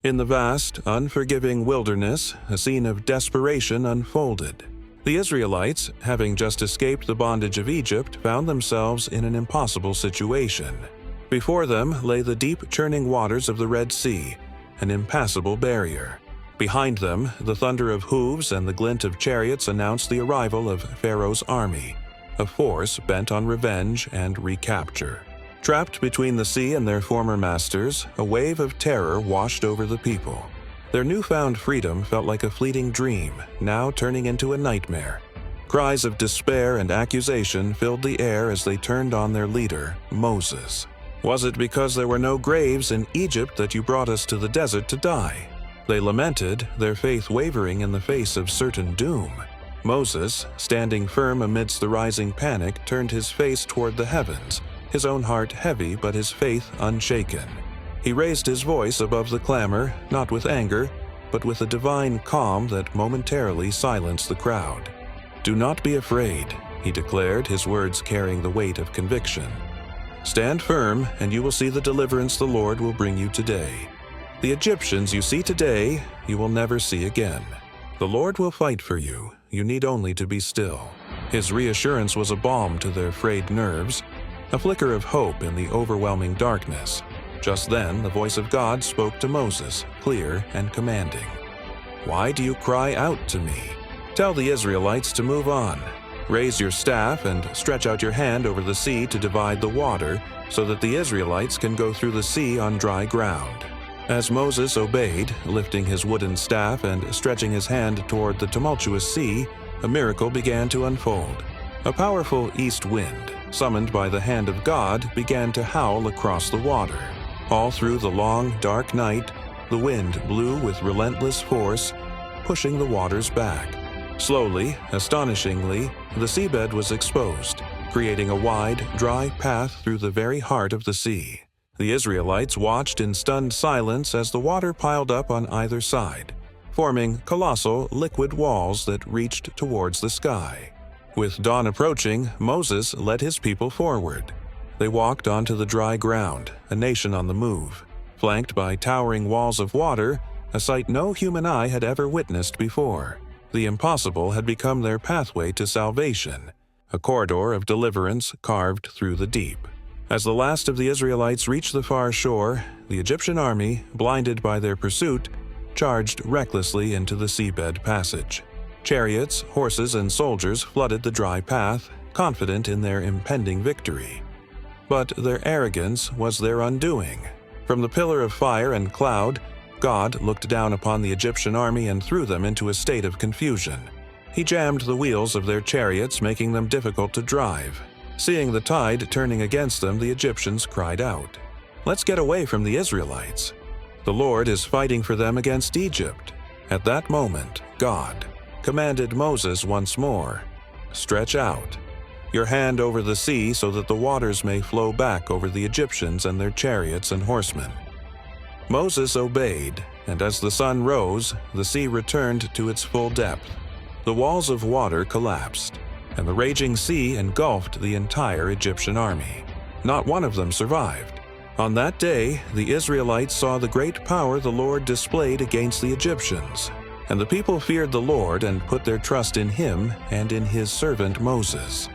In the vast, unforgiving wilderness, a scene of desperation unfolded. The Israelites, having just escaped the bondage of Egypt, found themselves in an impossible situation. Before them lay the deep churning waters of the Red Sea, an impassable barrier. Behind them, the thunder of hooves and the glint of chariots announced the arrival of Pharaoh's army, a force bent on revenge and recapture. Trapped between the sea and their former masters, a wave of terror washed over the people. Their newfound freedom felt like a fleeting dream, now turning into a nightmare. Cries of despair and accusation filled the air as they turned on their leader, Moses. "Was it because there were no graves in Egypt that you brought us to the desert to die?" They lamented, their faith wavering in the face of certain doom. Moses, standing firm amidst the rising panic, turned his face toward the heavens, his own heart heavy but his faith unshaken. He raised his voice above the clamor, not with anger, but with a divine calm that momentarily silenced the crowd. "Do not be afraid," he declared, his words carrying the weight of conviction. "Stand firm, and you will see the deliverance the Lord will bring you today. The Egyptians you see today, you will never see again. The Lord will fight for you. You need only to be still." His reassurance was a balm to their frayed nerves, a flicker of hope in the overwhelming darkness. Just then, the voice of God spoke to Moses, clear and commanding. "Why do you cry out to me? Tell the Israelites to move on. Raise your staff and stretch out your hand over the sea to divide the water, so that the Israelites can go through the sea on dry ground." As Moses obeyed, lifting his wooden staff and stretching his hand toward the tumultuous sea, a miracle began to unfold. A powerful east wind, summoned by the hand of God, began to howl across the water. All through the long, dark night, the wind blew with relentless force, pushing the waters back. Slowly, astonishingly, the seabed was exposed, creating a wide, dry path through the very heart of the sea. The Israelites watched in stunned silence as the water piled up on either side, forming colossal, liquid walls that reached towards the sky. With dawn approaching, Moses led his people forward. They walked onto the dry ground, a nation on the move, flanked by towering walls of water, a sight no human eye had ever witnessed before. The impossible had become their pathway to salvation, a corridor of deliverance carved through the deep. As the last of the Israelites reached the far shore, the Egyptian army, blinded by their pursuit, charged recklessly into the seabed passage. Chariots, horses, and soldiers flooded the dry path, confident in their impending victory. But their arrogance was their undoing. From the pillar of fire and cloud, God looked down upon the Egyptian army and threw them into a state of confusion. He jammed the wheels of their chariots, making them difficult to drive. Seeing the tide turning against them, the Egyptians cried out, "Let's get away from the Israelites. The Lord is fighting for them against Egypt." At that moment, God commanded Moses once more, "Stretch out your hand over the sea so that the waters may flow back over the Egyptians and their chariots and horsemen." Moses obeyed, and as the sun rose, the sea returned to its full depth. The walls of water collapsed, and the raging sea engulfed the entire Egyptian army. Not one of them survived. On that day, the Israelites saw the great power the Lord displayed against the Egyptians, and the people feared the Lord and put their trust in Him and in His servant Moses.